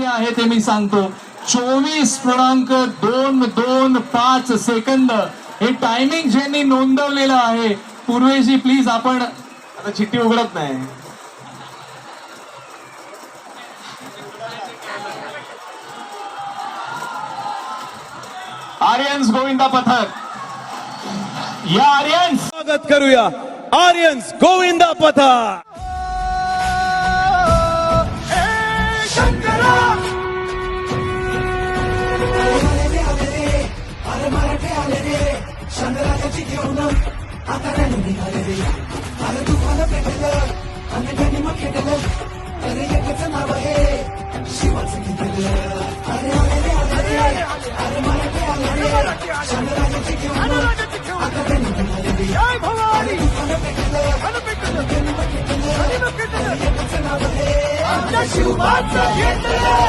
आहे ते मी सांगतो. 24.225 सेकंद हे टायमिंग ज्यांनी नोंदवलेलं आहे. पूर्वेजी प्लीज आपण आता चिठ्ठी उघडत नाही. आर्यन्स गोविंदा पथक या आर्यन्स स्वागत करूया आर्यन्स गोविंदा पथक. शिवबाचं घेतलं